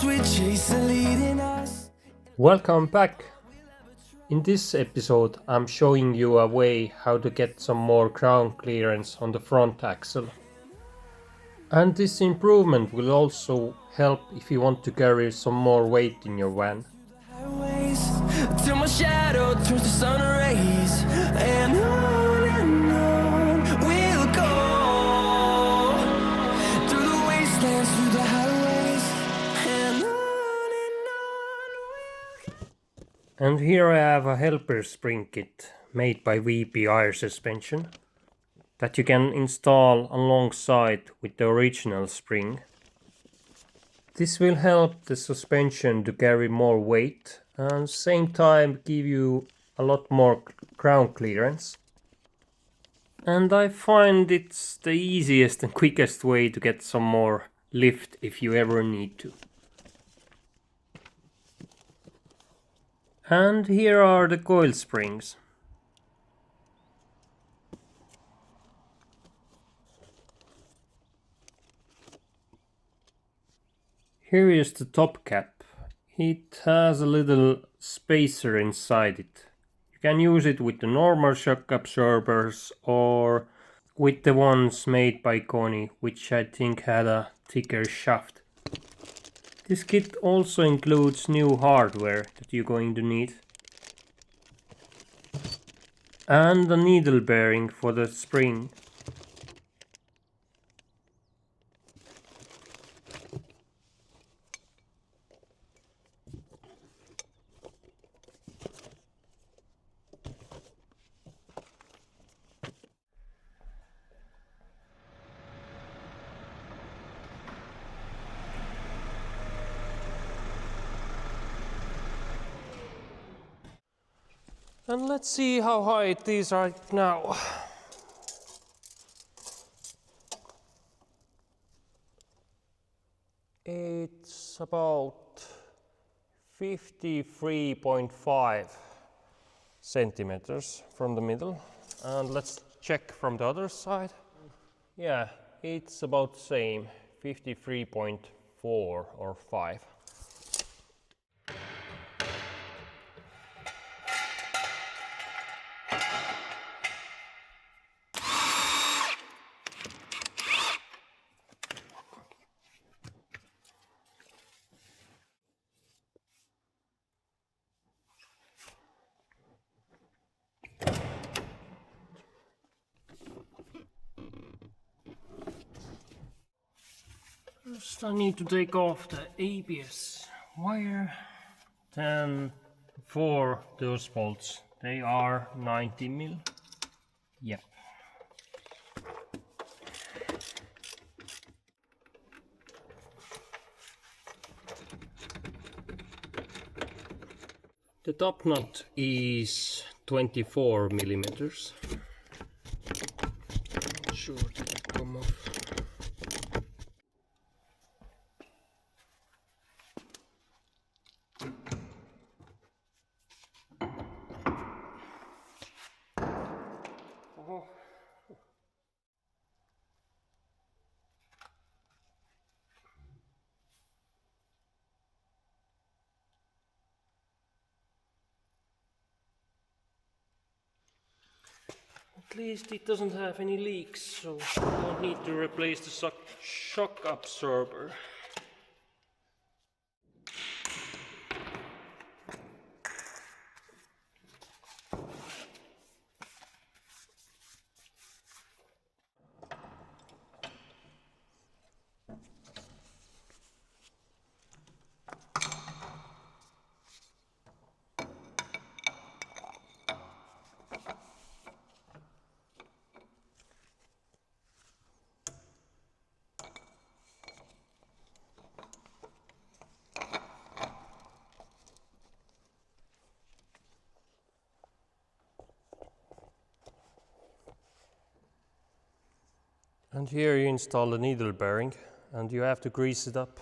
storms we chase are leading us. Welcome back! In this episode I'm showing you a way how to get some more ground clearance on the front axle. And this improvement will also help if you want to carry some more weight in your van. Highways till my shadow turns to sun rays, and on we'll go through the wastelands, through the highways, and on And here I have a helper spring kit made by VP Air Suspension that you can install alongside with the original spring. This will help the suspension to carry more weight and same time give you a lot more ground clearance. And I find it's the easiest and quickest way to get some more lift if you ever need to. And here are the coil springs. Here is the top cap. It has a little spacer inside it. You can use it with the normal shock absorbers or with the ones made by Koni, which I think had a thicker shaft. This kit also includes new hardware that you're going to need. And a needle bearing for the spring. And let's see how high it is right now. It's about 53.5 centimeters from the middle. And let's check from the other side. Yeah, it's about the same, 53.4 or 5. First I need to take off the ABS wire, then for those bolts, they are 90 mil. Yep. The top nut is 24 millimeters. Not sure that it come off. At least it doesn't have any leaks, so I don't need to replace the shock absorber. And here you install the needle bearing and you have to grease it up.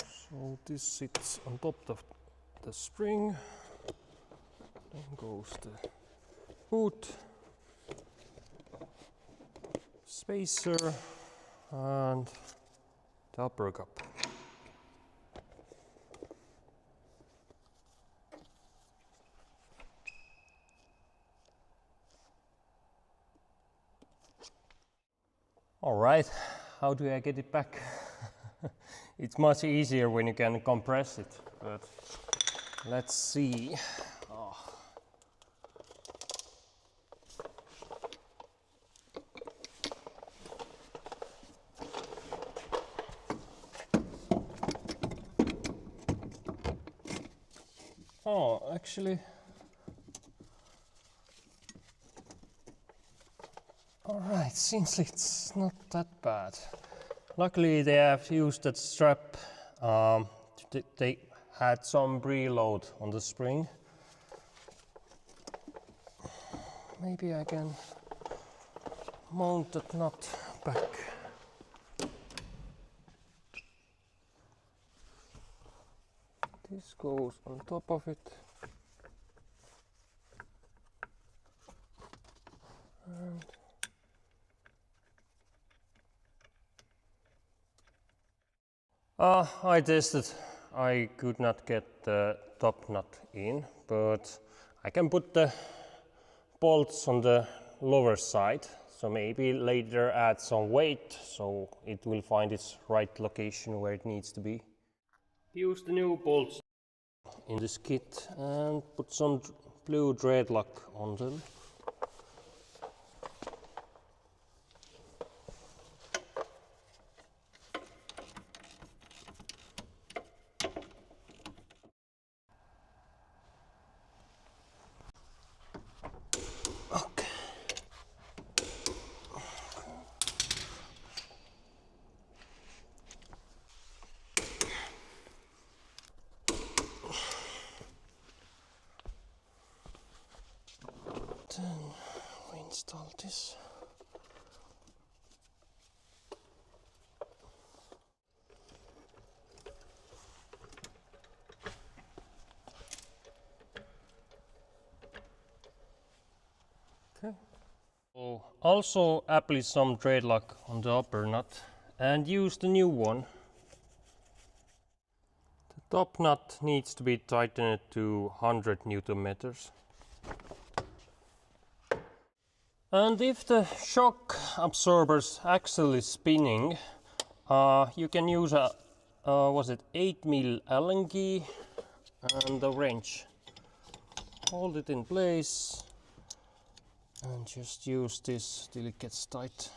So this sits on top of the spring, then goes the boot, spacer and the upper cup. All right, how do I get it back? It's much easier when you can compress it, but let's see. Oh, actually, all right, seems like it's not that bad. Luckily, they have used that strap. They had some preload on the spring. Maybe I can mount that nut back. This goes on top of it. And I tested. I could not get the top nut in, but I can put the bolts on the lower side. So maybe later add some weight so it will find its right location where it needs to be. Use the new bolts in this kit and put some blue dreadlock on them. Okay. Then we install this. Okay. So also apply some dreadlock on the upper nut and use the new one. The top nut needs to be tightened to 100 Newton meters. And if the shock absorber's actually spinning, you can use a 8mm Allen key and a wrench. Hold it in place and just use this till it gets tight.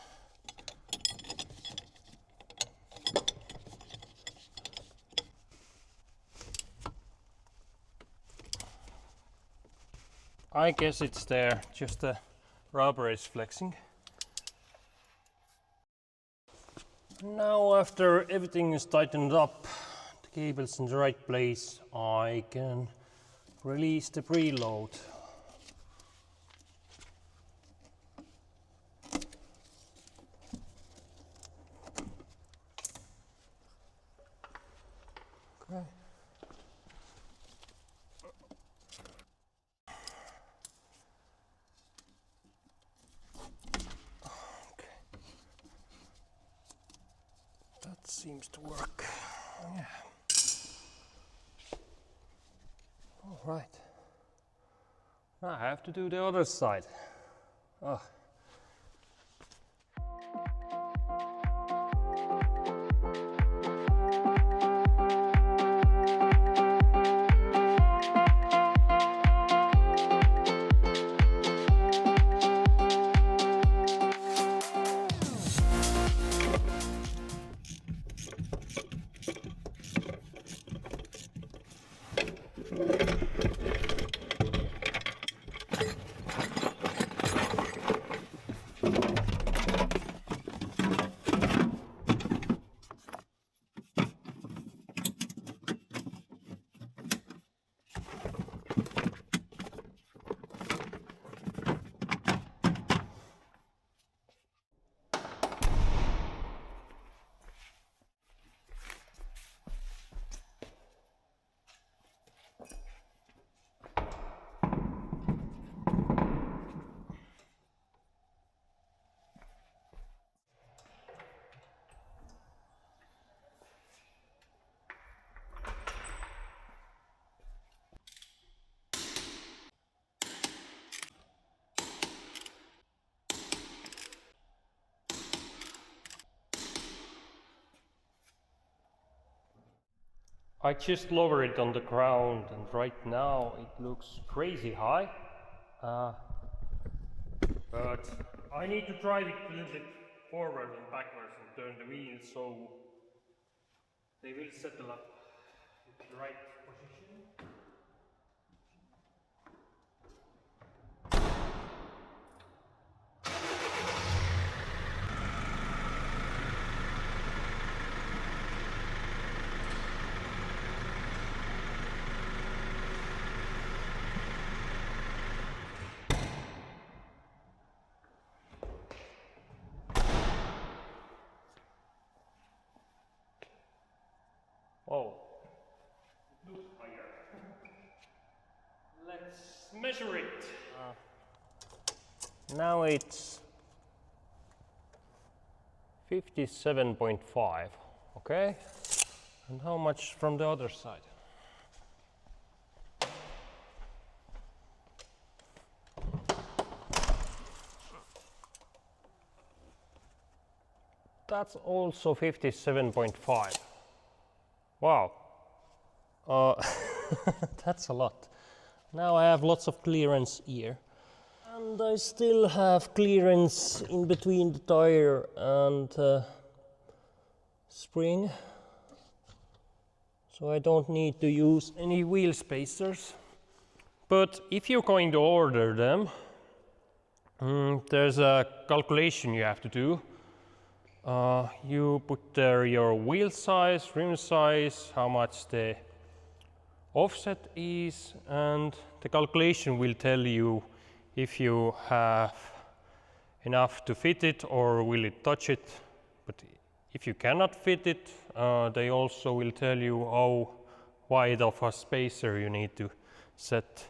I guess it's there, just the rubber is flexing. Now after everything is tightened up, the cable's in the right place, I can release the preload. Okay. That seems to work. Yeah. All right. Now I have to do the other side. Oh. I just lowered it on the ground and right now it looks crazy high. But I need to drive it a little bit forward and backwards and turn the wheels so they will settle up in the right position. Oh, it looks higher. Let's measure it. Now it's 57.5. Okay. And how much from the other side? That's also 57.5. Wow. That's a lot. Now I have lots of clearance here. And I still have clearance in between the tire and spring. So I don't need to use any wheel spacers. But if you're going to order them, there's a calculation you have to do. You put there your wheel size, rim size, how much the offset is, and the calculation will tell you if you have enough to fit it or will it touch it. But if you cannot fit it, they also will tell you how wide of a spacer you need to set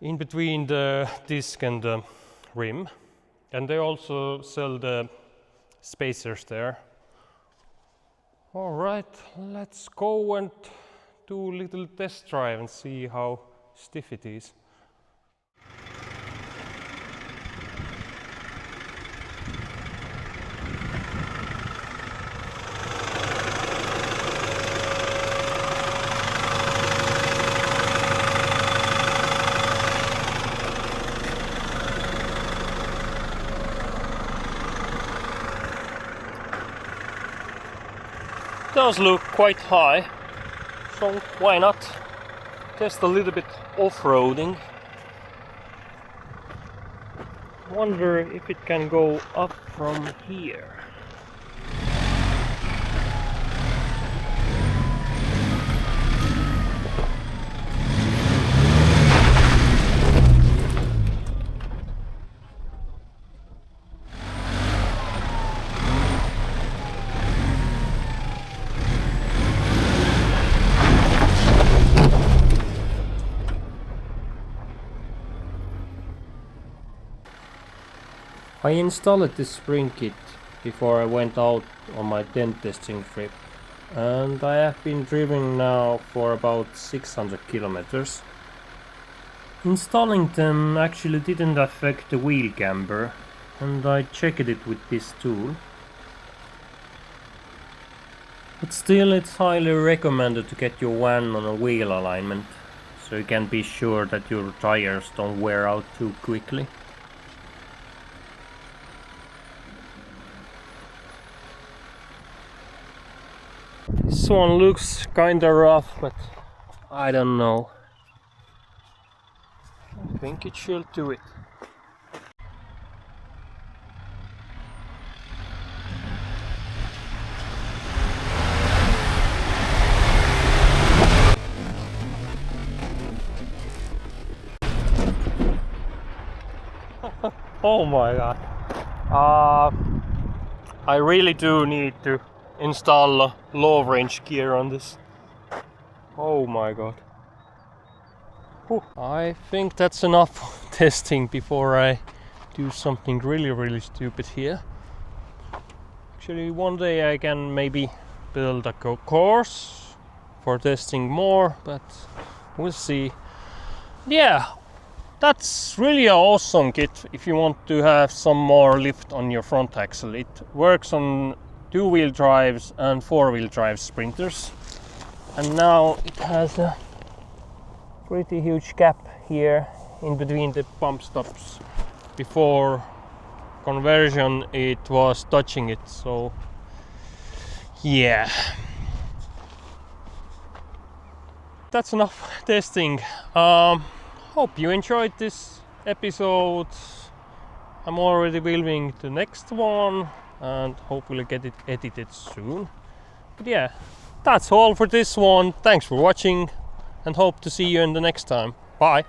in between the disc and the rim. And they also sell the spacers there. All right, let's go and do a little test drive and see how stiff it is. It does look quite high, so why not test a little bit off-roading. Wonder if it can go up from here. I installed this spring kit before I went out on my tent testing trip, and I have been driving now for about 600 kilometers. Installing them actually didn't affect the wheel camber, and I checked it with this tool. But still, it's highly recommended to get your van on a wheel alignment, so you can be sure that your tires don't wear out too quickly. This one looks kinda rough, but I don't know. I think it should do it. Oh my god. I really do need to install a low range gear on this. Oh my god. Whew. I think that's enough testing before I do something really stupid here. Actually, one day I can maybe build a course for testing more, but we'll see. Yeah, that's really an awesome kit if you want to have some more lift on your front axle. It works on two-wheel drives and four-wheel drive sprinters. and now it has a pretty huge gap here in between the pump stops. Before conversion it was touching it, so yeah. That's enough testing. Hope you enjoyed this episode. I'm already building the next one and hopefully get it edited soon. But yeah, that's all for this one. Thanks for watching and hope to see you in the next time. Bye.